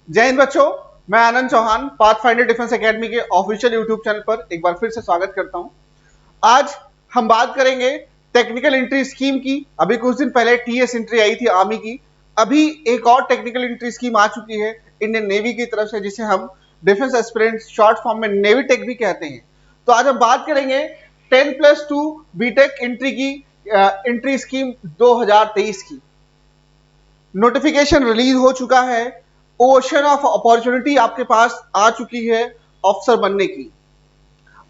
जय हिंद बच्चों, मैं Anand Chauhan Path Finder Defence Academy के ऑफिशियल यूट्यूब चैनल पर एक बार फिर से स्वागत करता हूं। आज हम बात करेंगे टेक्निकल एंट्री स्कीम की। अभी कुछ दिन पहले टीएस एंट्री आई थी आर्मी की। अभी एक और टेक्निकल एंट्री स्कीम आ चुकी है इंडियन नेवी की तरफ से, जिसे हम डिफेंस एस्पिरेंट शॉर्ट फॉर्म में नेवी टेक भी कहते हैं। तो आज हम बात करेंगे 10+2 बीटेक एंट्री की एंट्री स्कीम 2023 की। नोटिफिकेशन रिलीज हो चुका है। ओशन ऑफ अपॉर्चुनिटी आपके पास आ चुकी है ऑफिसर बनने की।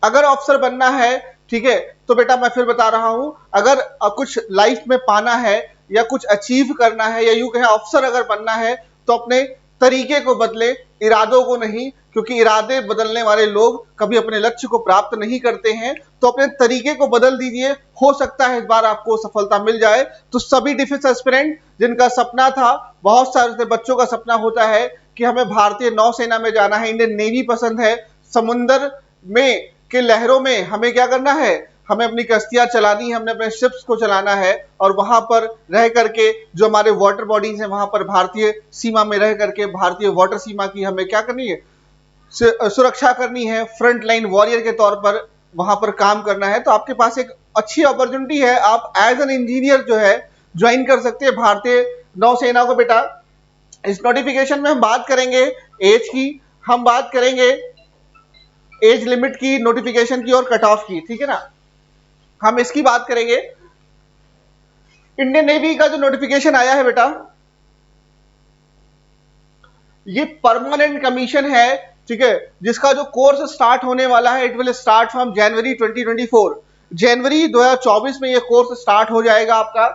अगर ऑफिसर बनना है, ठीक है, तो बेटा मैं फिर बता रहा हूं, अगर कुछ लाइफ में पाना है या कुछ अचीव करना है या यूं कहें ऑफिसर अगर बनना है, तो अपने तरीके को बदले, इरादों को नहीं, क्योंकि इरादे बदलने वाले लोग कभी अपने लक्ष्य को प्राप्त नहीं करते हैं। तो अपने तरीके को बदल दीजिए, हो सकता है इस बार आपको सफलता मिल जाए। तो सभी डिफेंस एस्पिरेंट जिनका सपना था, बहुत सारे बच्चों का सपना होता है कि हमें भारतीय नौसेना में जाना है, इंडियन नेवी पसंद है, समुद्र में के लहरों में हमें क्या करना है, हमें अपनी कश्तियां चलानी है, हमने अपने शिप्स को चलाना है और वहां पर रह करके जो हमारे वाटर बॉडीज हैं वहां पर भारतीय सीमा में रह करके भारतीय वाटर सीमा की हमें क्या करनी है, सुरक्षा करनी है, फ्रंट लाइन वॉरियर के तौर पर वहां पर काम करना है। तो आपके पास एक अच्छी अपॉर्चुनिटी है, आप एज एन इंजीनियर जो है ज्वाइन कर सकते हैं भारतीय नौसेना को। बेटा इस नोटिफिकेशन में हम बात करेंगे एज की, हम बात करेंगे एज लिमिट की, नोटिफिकेशन की और कट ऑफ की, ठीक है ना। हम इसकी बात करेंगे। इंडियन नेवी का जो नोटिफिकेशन आया है बेटा, ये परमानेंट कमीशन है, ठीक है, जिसका जो कोर्स स्टार्ट होने वाला है, it will start from January 2024। जनवरी 2024 में ये कोर्स स्टार्ट हो जाएगा आपका।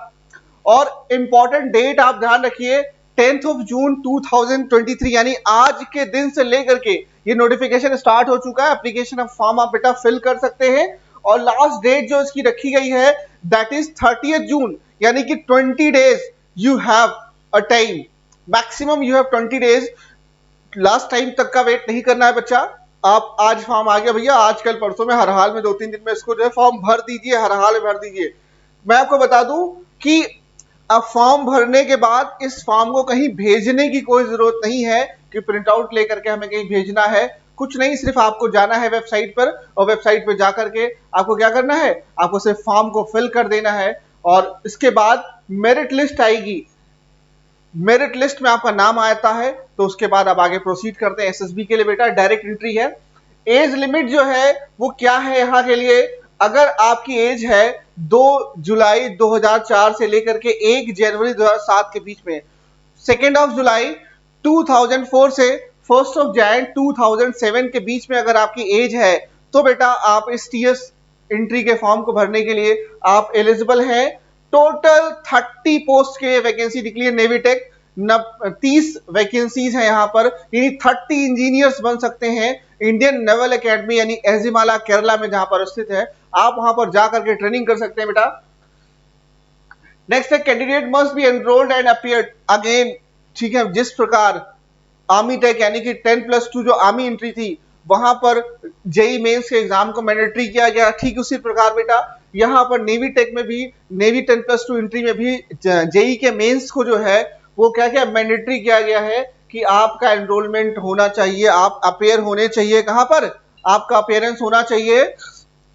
और इंपॉर्टेंट डेट आप ध्यान रखिए, 10th of June 2023, यानी आज के दिन से लेकर के ये नोटिफिकेशन स्टार्ट हो चुका है। एप्लीकेशन फॉर्म आप बेटा फिल कर सकते हैं और लास्ट डेट जो इसकी रखी गई है दैट इज 30th June, यानी कि 20 days you have a time, maximum you have 20 days. Last time तक का वेट नहीं करना है बच्चा। आप आज फॉर्म आ गया भैया, आजकल परसों में, हर हाल में 2-3 दिन में इसको जो है फॉर्म भर दीजिए, हर हाल में भर दीजिए। मैं आपको बता दूं कि अब फॉर्म भरने के बाद इस फॉर्म को कहीं भेजने की कोई जरूरत नहीं है कि प्रिंट आउट लेकर के हमें कहीं भेजना है, कुछ नहीं। सिर्फ आपको जाना है वेबसाइट पर और वेबसाइट पर जाकर के आपको क्या करना है, आपको सिर्फ फॉर्म को फिल कर देना है और इसके बाद मेरिट लिस्ट आएगी। मेरिट लिस्ट में आपका नाम आता है तो उसके बाद आप आगे प्रोसीड करते हैं एसएसबी के लिए। बेटा डायरेक्ट एंट्री है। एज लिमिट जो है वो क्या है यहाँ के लिए, अगर आपकी एज है 2 जुलाई 2004 से लेकर के 1 जनवरी 2007 के बीच में, 2 जुलाई 2004 से 1 जनवरी 2007 के बीच में अगर आपकी एज है, तो बेटा आप इस टीएस एंट्री के फॉर्म को भरने के लिए आप एलिजिबल हैं। टोटल 30 पोस्ट के वैकेंसी निकली है नेवी टेक, 30 वैकेंसीज हैं यहाँ पर, यानी 30 इंजीनियर्स बन सकते हैं। इंडियन नेवल एकेडमी यानी एजिमाला केरला में जहां पर स्थित है, आप वहां पर जाकर के ट्रेनिंग कर सकते हैं बेटा। नेक्स्ट है candidate must be enrolled and appear again, ठीक है। जिस प्रकार आर्मी टेक यानी कि 10+2 जो आर्मी एंट्री थी वहां पर जेई मेंस के एग्जाम को मैंडेटरी किया गया, ठीक उसी प्रकार बेटा यहां पर नेवी टेक में भी, नेवी 10+2 एंट्री में भी जेई के मेंस को जो है वो क्या क्या मैंडेटरी किया गया है कि आपका एनरोलमेंट होना चाहिए, आप अपेयर होने चाहिए। कहां पर आपका अपेयरेंस होना चाहिए,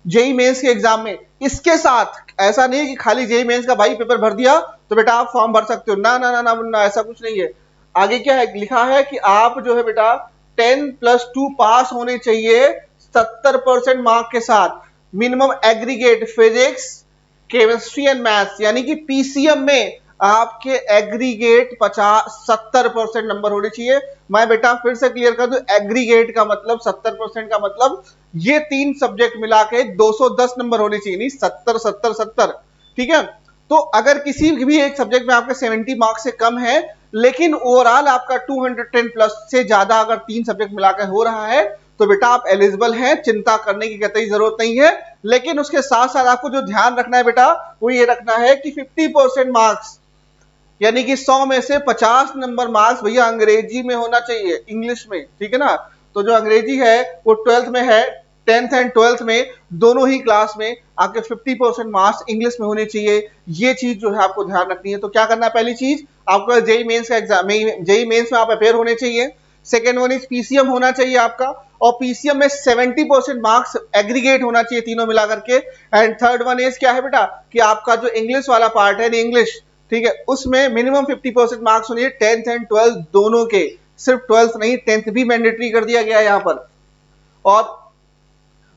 जेई मेंस के एग्जाम में। इसके साथ ऐसा नहीं है कि खाली जेई मेंस का भाई पेपर भर दिया तो बेटा आप फॉर्म भर सकते हो, ना ना ना ना, ना ऐसा कुछ नहीं है। आगे क्या है लिखा है कि आप जो है बेटा 10+2 पास होने चाहिए 70% मार्क के साथ, minimum aggregate physics chemistry and maths, यानी कि पीसीएम में आपके एग्रीगेट 70% नंबर होने चाहिए। मैं बेटा फिर से क्लियर कर दूं, एग्रीगेट का मतलब 70% का मतलब ये 3 सब्जेक्ट मिला के 210 नंबर होने चाहिए, नहीं 70 70 70, ठीक है। तो अगर किसी भी एक सब्जेक्ट में आपके 70 मार्क्स से कम है लेकिन ओवरऑल आपका 210 प्लस से ज्यादा अगर 3 सब्जेक्ट मिलाकर हो रहा है, तो बेटा आप एलिजिबल हैं, चिंता करने की कतई जरूरत नहीं है। लेकिन उसके साथ साथ आपको जो ध्यान रखना है बेटा वो ये रखना है कि 50% मार्क्स यानी कि 100 में से 50 नंबर मार्क्स भैया अंग्रेजी में होना चाहिए, इंग्लिश में, ठीक है ना। तो जो अंग्रेजी है वो 12th में है, 10th एंड 12th में दोनों ही क्लास में आपके 50% मार्क्स इंग्लिश में होने चाहिए। ये चीज जो है आपको ध्यान रखनी है। तो क्या करना है, पहली चीज आपका जेई मेंस का एग्जाम, जेई मेंस में आप अपेयर होने चाहिए। सेकेंड वन इज पीसीएम होना चाहिए आपका, और पीसीएम में 70% मार्क्स एग्रीगेट होना चाहिए तीनों मिलाकर के। एंड थर्ड वन इज क्या है बेटा कि आपका जो इंग्लिश वाला पार्ट है इंग्लिश, ठीक है, उसमें मिनिमम 50% मार्क्स होने 10th एंड 12th दोनों के, सिर्फ 12th नहीं 10th भी मैंडेटरी कर दिया गया है यहां पर। और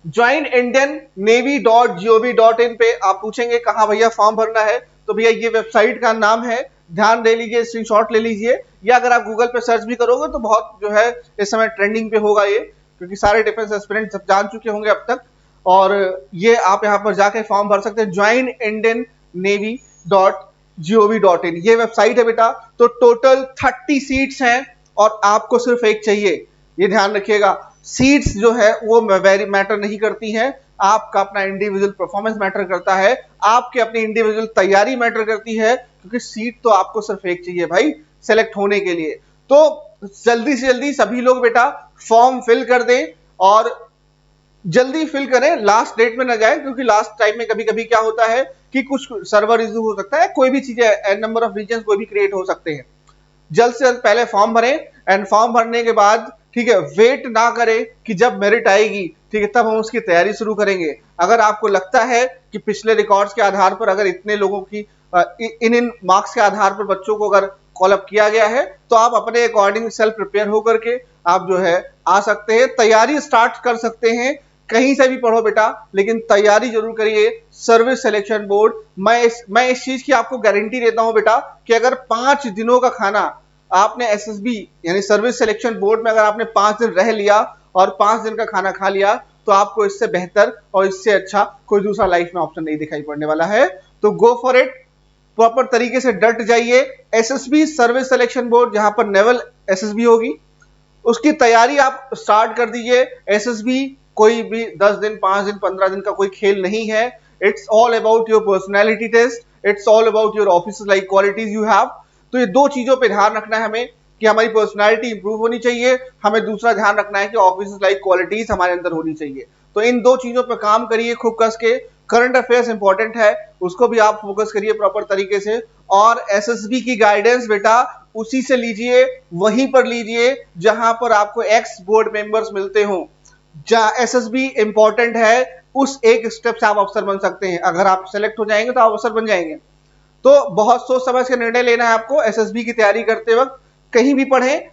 ज्वाइन इंडियन नेवी .gov.in पे आप पूछेंगे कहां भैया फॉर्म भरना है, तो भैया ये वेबसाइट का नाम है, ध्यान दे लीजिए, स्क्रीनशॉट ले लीजिए, या अगर आप गूगल पे सर्च भी करोगे तो बहुत जो है इस समय ट्रेंडिंग पे होगा ये, क्योंकि सारे डिफेंस एस्पिरेंट सब जान चुके होंगे अब तक। और ये आप यहाँ पर जाके फॉर्म भर सकते हैं, ज्वाइन इंडियन नेवी .gov.in ये वेबसाइट है बेटा। तो टोटल 30 सीट्स हैं और आपको सिर्फ एक चाहिए, ये ध्यान रखिएगा। सीट्स जो है वो वेरी मैटर नहीं करती हैं, आपका अपना इंडिविजुअल परफॉर्मेंस मैटर करता है, आपकी अपनी इंडिविजुअल तैयारी मैटर करती है, क्योंकि सीट तो आपको सिर्फ एक चाहिए भाई सेलेक्ट होने के लिए। तो जल्दी से जल्दी सभी लोग बेटा फॉर्म फिल कर दें, और जल्दी फिल करें, लास्ट डेट में न जाए, क्योंकि लास्ट टाइम में कभी कभी क्या होता है कि कुछ सर्वर इशू हो सकता है, कोई भी चीजें, एन नंबर ऑफ रीजन कोई भी क्रिएट हो सकते हैं। जल्द से जल्द पहले फॉर्म भरें, एंड फॉर्म भरने के बाद ठीक है वेट ना करें कि जब मेरिट आएगी, ठीक है, तब हम उसकी तैयारी शुरू करेंगे। अगर आपको लगता है कि पिछले रिकॉर्ड्स के आधार पर अगर इतने लोगों की इन मार्क्स के आधार पर बच्चों को अगर कॉल अप किया गया है, तो आप अपने अकॉर्डिंग सेल्फ प्रिपेयर होकर के आप जो है आ सकते हैं, तैयारी स्टार्ट कर सकते हैं। कहीं से भी पढ़ो बेटा, लेकिन तैयारी जरूर करिए। सर्विस सिलेक्शन बोर्ड, मैं इस चीज की आपको गारंटी देता हूं बेटा कि अगर 5 दिनों का खाना आपने एसएसबी यानी सर्विस सिलेक्शन बोर्ड में अगर आपने 5 दिन रह लिया और 5 दिन का खाना खा लिया, तो आपको इससे बेहतर और इससे अच्छा कोई दूसरा लाइफ में ऑप्शन नहीं दिखाई पड़ने वाला है। तो गो फॉर इट, प्रॉपर तरीके से डट जाइए। एसएसबी सर्विस सिलेक्शन बोर्ड, जहां पर नेवल एसएसबी होगी, उसकी तैयारी आप स्टार्ट कर दीजिए। एसएसबी कोई भी 10 दिन 5 दिन 15 दिन का कोई खेल नहीं है। It's all about your personality test, it's all about your office like qualities you have. तो ये दो चीजों पे ध्यान रखना है हमें कि हमारी पर्सनैलिटी इंप्रूव होनी चाहिए, हमें दूसरा ध्यान रखना है कि ऑफिस लाइक क्वालिटीज हमारे अंदर होनी चाहिए। तो इन दो चीजों पे काम करिए खूब कस के। करंट अफेयर्स इंपॉर्टेंट है, उसको भी आप फोकस करिए प्रॉपर तरीके से। और एसएसबी की गाइडेंस बेटा उसी से लीजिए, वहीं पर लीजिए जहां पर आपको एक्स बोर्ड मेंबर्स मिलते हो। जहां एसएसबी इंपॉर्टेंट है, उस एक स्टेप से आप अफसर बन सकते हैं। अगर आप सेलेक्ट हो जाएंगे तो आप अफसर बन जाएंगे। तो बहुत सोच समझ के निर्णय लेना है आपको एसएसबी की तैयारी करते वक्त। कहीं भी पढ़ें,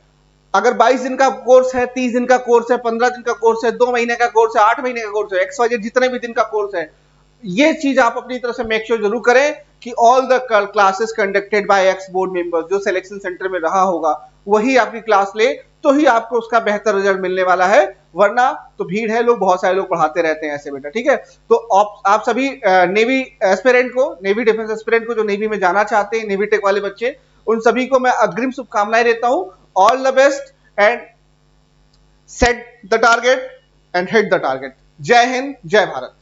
अगर 22 दिन का कोर्स है, 30 दिन का कोर्स है, 15 दिन का कोर्स है, 2 महीने का कोर्स है, 8 महीने का कोर्स है, एक्सवाइजेड जितने भी दिन का कोर्स है, ये चीज आप अपनी तरफ से मेक श्योर जरूर करें कि all the classes conducted by x board members, जो सिलेक्शन सेंटर में रहा होगा वही आपकी क्लास ले, तो ही आपको उसका बेहतर रिजल्ट मिलने वाला है। वरना तो भीड़ है, लोग बहुत सारे लोग पढ़ाते रहते हैं ऐसे बेटा, ठीक है। तो आप सभी नेवी एस्पिरेंट को, नेवी डिफेंस एस्पिरेंट को, जो नेवी में जाना चाहते हैं, नेवी टेक वाले बच्चे, उन सभी को मैं अग्रिम शुभकामनाएं देता हूं। All the best and set the target and hit the target. जय हिंद, जय भारत।